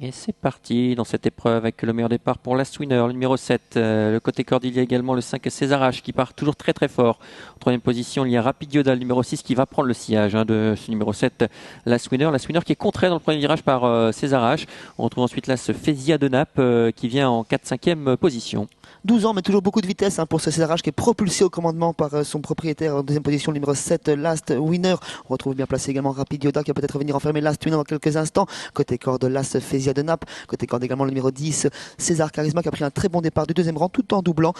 Et c'est parti dans cette épreuve avec le meilleur départ pour Last Winner, le numéro 7. Le côté corde, il y a également le 5 César H qui part toujours très très fort. En troisième position, il y a Rapid Yoda, le numéro 6 qui va prendre le sillage de ce numéro 7, Last Winner. Last Winner qui est contré dans le premier virage par César H. On retrouve ensuite là ce Fézia de Naples qui vient en 4-5e position. 12 ans, mais toujours beaucoup de vitesse pour ce César H qui est propulsé au commandement par son propriétaire en deuxième position, le numéro 7, Last Winner. On retrouve bien placé également Rapid Yoda qui va peut-être venir enfermer Last Winner dans quelques instants. Côté corde, Last Fézia de Naples. Côté corde également le numéro 10, César Charisma qui a pris un très bon départ du deuxième rang tout en doublant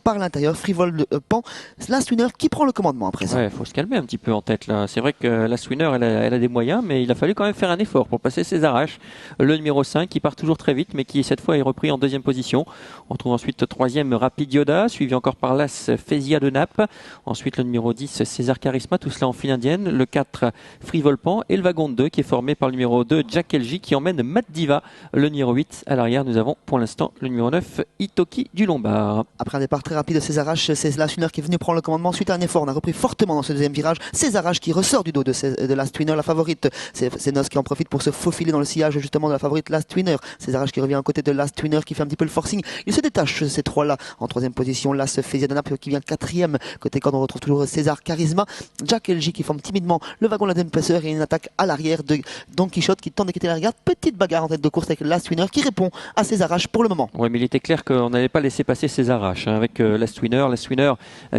par l'intérieur, Frivole Pan, Last Winner qui prend le commandement après ça. Ouais, faut se calmer un petit peu en tête là. C'est vrai que Last Winner, elle a des moyens, mais il a fallu quand même faire un effort pour passer César H, le numéro 5 qui part toujours très vite, mais qui cette fois est repris en deuxième position. On retrouve ensuite troisième Rapid Yoda, suivi encore par l'As Fézia de Naples. Ensuite le numéro 10 César Charisma, tout cela en file indienne. Le 4 Frivole Pan et le wagon de 2 qui est formé par le numéro 2 Jack LG qui emmène Matt Diva. Le numéro 8 à l'arrière, nous avons pour l'instant le numéro 9 Itoki du Lombard. Après un départ très rapide de César H, c'est Last Winner qui est venu prendre le commandement suite à un effort. On a repris fortement dans ce deuxième virage. César H qui ressort du dos de Last Winner, la favorite. C'est Nos qui en profite pour se faufiler dans le sillage justement de la favorite Last Winner. César H qui revient à côté de Last Winner qui fait un petit peu le forcing. Il se détache ces trois-là. En troisième position, Last Fézia de Naples qui vient quatrième. Côté corde, on retrouve toujours César Charisma. Jack LG qui forme timidement le wagon de la deuxième épaisseur et une attaque à l'arrière de Don Quichotte qui tente de quitter la regard. Petite bagarre en tête de course avec Last Winner qui répond à César H pour le moment. Oui, mais il était clair qu'on n'allait pas laisser passer César H avec Last Winner. Last Winner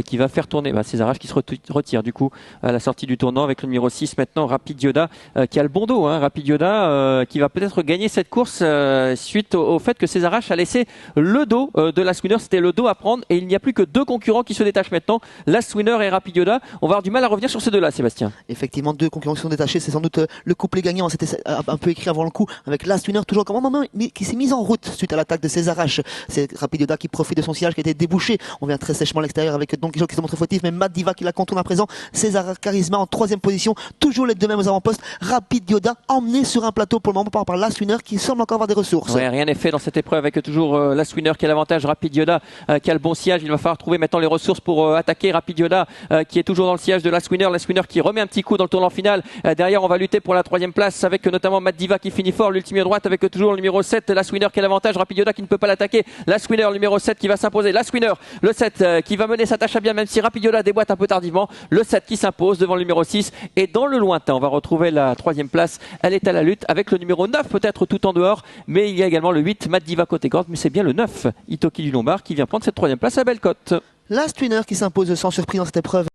qui va faire tourner César H qui se retire du coup à la sortie du tournant avec le numéro 6 maintenant Rapid Yoda qui a le bon dos. Rapid Yoda qui va peut-être gagner cette course suite au fait que César H a laissé le dos de Last Winner. C'était le dos à prendre et il n'y a plus que deux concurrents qui se détachent maintenant, Last Winner et Rapid Yoda. On va avoir du mal à revenir sur ces deux-là, Sébastien. Effectivement, deux concurrents qui sont détachés, c'est sans doute le couplet gagnant. C'était un peu écrit avant le coup avec Last Winner toujours comme moment qui s'est mis en route suite à l'attaque de César H. C'est Rapid Yoda qui profite de son sillage qui a été débouché. On vient très sèchement à l'extérieur avec Don Quichotte qui se montre fautif, mais Matt Diva qui la contourne à présent. César Charisma en troisième position, toujours les deux mêmes aux avant-postes. Rapid Yoda emmené sur un plateau pour le moment par Last Winner qui semble encore avoir des ressources. Ouais, rien n'est fait dans cette épreuve avec toujours Last Winner qui a l'avantage, Rapid Yoda qui a le bon sillage. Il va falloir trouver maintenant les ressources pour attaquer Rapid Yoda qui est toujours dans le sillage de Last Winner. Last Winner qui remet un petit coup dans le tournant final. Derrière, on va lutter pour la troisième place avec notamment Matt Diva qui finit fort, l'ultime droite avec toujours le numéro 7, Last Winner qui a l'avantage, Rapid Yoda qui ne peut pas l'attaquer. Last Winner, le numéro 7 qui va s'imposer. Last Winner, le 7 qui va mener sa tâche à bien même si Rapid Yoda déboîte un peu tardivement. Le 7 qui s'impose devant le numéro 6 et dans le lointain, on va retrouver la troisième place. Elle est à la lutte avec le numéro 9 peut-être tout en dehors, mais il y a également le 8 Matt Diva côté corde, mais c'est bien le 9 Itoki du Lombard qui vient prendre cette troisième place à belle cote. Last Winner qui s'impose sans surprise dans cette épreuve.